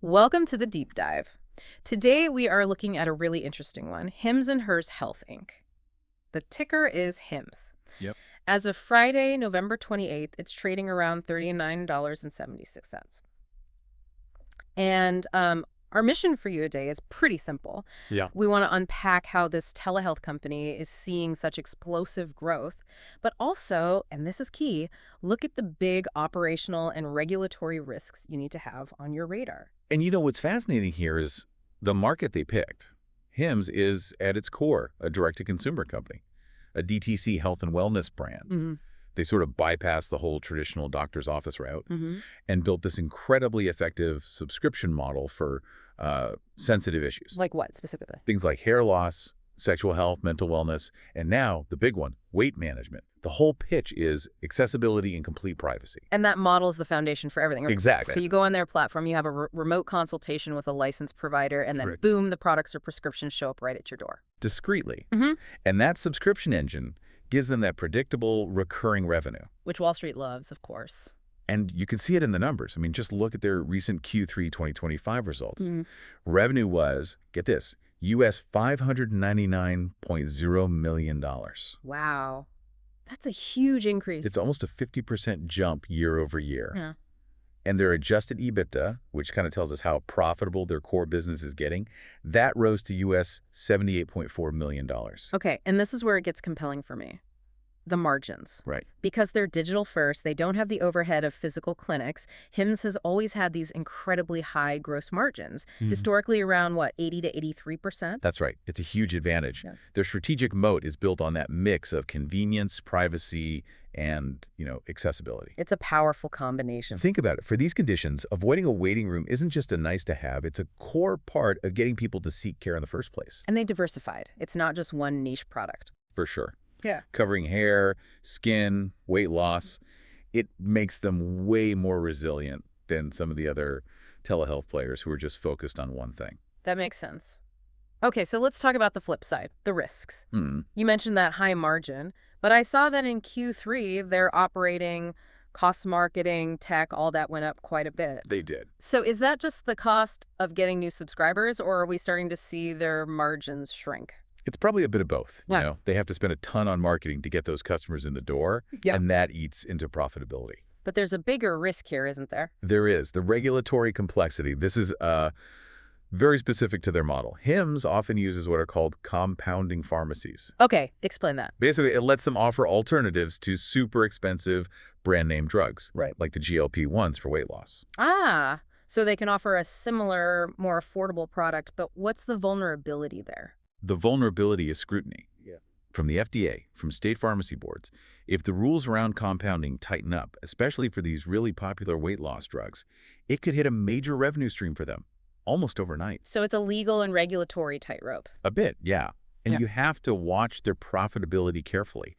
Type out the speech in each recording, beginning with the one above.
Welcome to the deep dive. Today we are looking at a really interesting one, HIMS and Hers Health Inc. The ticker is HIMS. Yep. As of Friday, November 28th, it's trading around $39.76. And our mission for you today is pretty simple. Yeah. We want to unpack how this telehealth company is seeing such explosive growth, but also, and this is key, look at the big operational and regulatory risks you need to have on your radar. And what's fascinating here is the market they picked. HIMS is, at its core, a direct-to-consumer company, a DTC health and wellness brand. Mm-hmm. They sort of bypassed the whole traditional doctor's office route Mm-hmm. and built this incredibly effective subscription model for sensitive issues. Like what specifically? Things like hair loss, sexual health, mental wellness, and now, the big one, weight management. The whole pitch is accessibility and complete privacy. And that models the foundation for everything. Exactly. So you go on their platform, you have a remote consultation with a licensed provider, and then Correct. boom, the products or prescriptions show up right at your door. Discreetly. Mm-hmm. And that subscription engine gives them that predictable recurring revenue. Which Wall Street loves, of course. And you can see it in the numbers. I mean, just look at their recent Q3 2025 results. Mm. Revenue was, get this, US $599.0 million. Wow. That's a huge increase. It's almost a 50% jump year over year. Yeah. And their adjusted EBITDA, which kind of tells us how profitable their core business is getting, that rose to US $78.4 million. Okay, and this is where it gets compelling for me. The margins. Right. Because they're digital first, they don't have the overhead of physical clinics. HIMS has always had these incredibly high gross margins, historically around, 80 to 83%? That's right. It's a huge advantage. Yeah. Their strategic moat is built on that mix of convenience, privacy, and, accessibility. It's a powerful combination. Think about it. For these conditions, avoiding a waiting room isn't just a nice to have. It's a core part of getting people to seek care in the first place. And they diversified. It's not just one niche product. For sure. Yeah. Covering hair, skin, weight loss, it makes them way more resilient than some of the other telehealth players who are just focused on one thing. That makes sense. Okay, so let's talk about the flip side, the risks. You mentioned that high margin, but I saw that in Q3, their operating cost, marketing, tech, all that went up quite a bit. They did. So is that just the cost of getting new subscribers, or are we starting to see their margins shrink? It's probably a bit of both. Yeah. They have to spend a ton on marketing to get those customers in the door, Yeah. and that eats into profitability. But there's a bigger risk here, isn't there? There is. The regulatory complexity. This is very specific to their model. HIMS often uses what are called compounding pharmacies. Okay, explain that. Basically, it lets them offer alternatives to super expensive brand name drugs, Right. like the GLP-1s for weight loss. Ah, so they can offer a similar, more affordable product, but what's the vulnerability there? The vulnerability is scrutiny. Yeah. From the FDA, from state pharmacy boards. If the rules around compounding tighten up, especially for these really popular weight loss drugs, it could hit a major revenue stream for them, almost overnight. So it's a legal and regulatory tightrope. A bit, yeah. And Yeah. you have to watch their profitability carefully.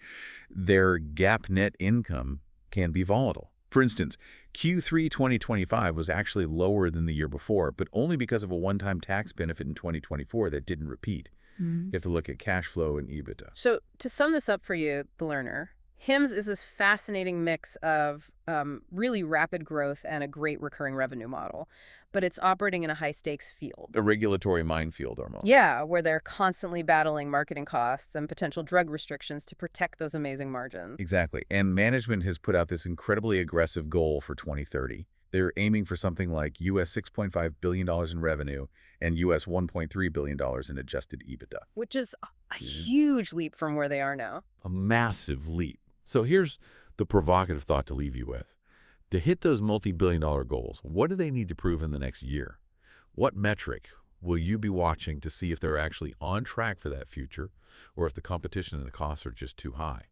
Their GAAP net income can be volatile. For instance, Q3 2025 was actually lower than the year before, but only because of a one-time tax benefit in 2024 that didn't repeat. You have to look at cash flow and EBITDA. So to sum this up for you, the learner, HIMS is this fascinating mix of really rapid growth and a great recurring revenue model, but it's operating in a high-stakes field. A regulatory minefield almost. Yeah, where they're constantly battling marketing costs and potential drug restrictions to protect those amazing margins. Exactly. And management has put out this incredibly aggressive goal for 2030. They're aiming for something like US $6.5 billion in revenue and US $1.3 billion in adjusted EBITDA. Which is a huge leap from where they are now. A massive leap. So here's the provocative thought to leave you with. To hit those multi-billion-dollar goals, what do they need to prove in the next year? What metric will you be watching to see if they're actually on track for that future or if the competition and the costs are just too high?